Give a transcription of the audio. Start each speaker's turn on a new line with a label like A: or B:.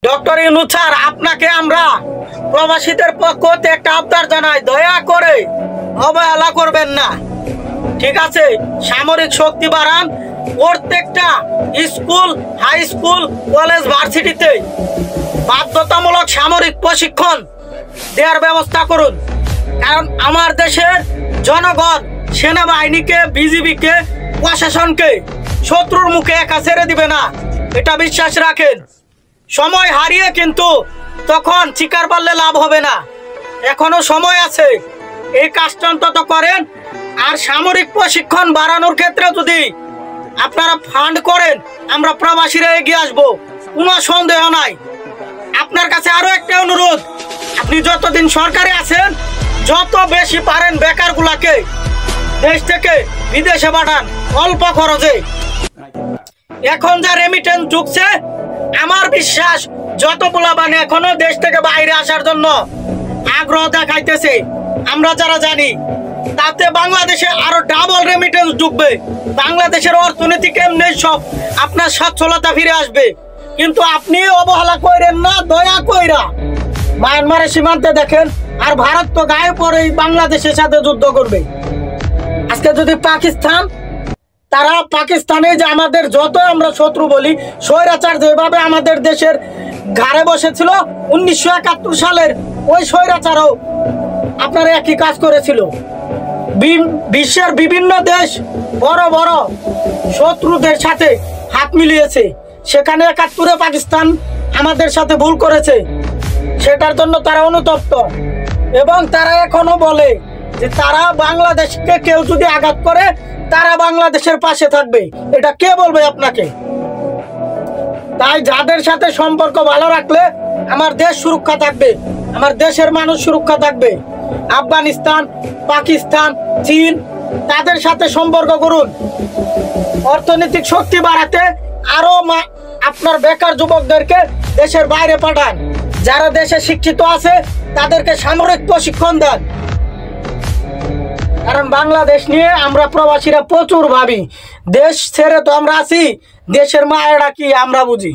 A: Doctor Yunus sir, আপনাকে আমরা প্রবাসীদের পক্ষ থেকে একটা আবদার জানাই, দয়া করে অবহেলা করবেন না, ঠিক আছে? সামরিক শক্তি বাড়ান, প্রত্যেকটা স্কুল, হাই স্কুল, কলেজ, ভার্সিটিতে বাধ্যতামূলক সামরিক প্রশিক্ষণ দেওয়ার ব্যবস্থা করুন। কারণ আমার দেশের জনগণ সেনাবাহিনীকে, বিজিবিকে, প্রশাসনকে শত্রুর মুখে একা ছেড়ে দিবে না, এটা বিশ্বাস রাখেন। সময় হারিয়ে কিন্তু তখন চিকার পারলে লাভ হবে না, এখনো সময় আছে, এই কাজটা অন্তত করেন। আর সামরিক প্রশিক্ষণ বাড়ানোর ক্ষেত্রে যদি আপনারা ফান্ড করেন, আমরা প্রবাসীরা এগিয়ে আসবো, কোনো সন্দেহ নাই। আপনার কাছে আরো একটা অনুরোধ, আপনি যতদিন সরকারে আছেন যত বেশি পারেন বেকারগুলাকে দেশ থেকে বিদেশে পাঠান অল্প খরচে। এখন যা রেমিটেন্স ঢুকছে, আমার বিশ্বাস যত পোলাপান এখনো দেশ থেকে বাইরে আসার জন্য আগ্রহ দেখাইতেছে, আমরা যারা জানি, তাতে বাংলাদেশে আরো ডাবল রেমিটেন্স ঢুকবে। বাংলাদেশের অর্থনীতি কেমনে সব আপনার সচ্ছলতা ফিরে আসবে। কিন্তু আপনি অবহেলা করেন না, দয়া কইরা মায়ানমারের সীমান্তে দেখেন, আর ভারত তো গায়ে পরে বাংলাদেশের সাথে যুদ্ধ করবে। আজকে যদি পাকিস্তান, তারা পাকিস্তানে যে আমাদের যত আমরা শত্রু বলি, স্বৈরাচার যেভাবে আমাদের দেশের ঘাড়ে বসেছিল 1971 সালের, ওই স্বৈরাচারও আপনারা একই কাজ করেছিল। বিশ্বের বিভিন্ন দেশ বড় বড় শত্রুদের সাথে হাত মিলিয়েছে, সেখানে 71-এ পাকিস্তান আমাদের সাথে ভুল করেছে, সেটার জন্য তারা অনুতপ্ত। এবং তারা এখনো বলে যে তারা বাংলাদেশকে কেউ যদি আঘাত করে তারা বাংলাদেশের পাশে থাকবে। এটা কে বলবে আপনাকে? তাই যাদের সাথে সম্পর্ক ভালো রাখলে আমার দেশ সুরক্ষা থাকবে, আমার দেশের মানুষ সুরক্ষা থাকবে। আফগানিস্তান, পাকিস্তান, চীন, তাদের সাথে সম্পর্ক করুন। অর্থনৈতিক শক্তি বাড়াতে আরো আপনার বেকার যুবকদেরকে দেশের বাইরে পাঠান। যারা দেশে শিক্ষিত আছে তাদেরকে সামরিক প্রশিক্ষণ দেন। কারণ বাংলাদেশ নিয়ে আমরা প্রবাসীরা প্রচুর ভাবি, দেশ ছেড়ে তো আমরা আছি, দেশের মায়েরা কি আমরা বুঝি।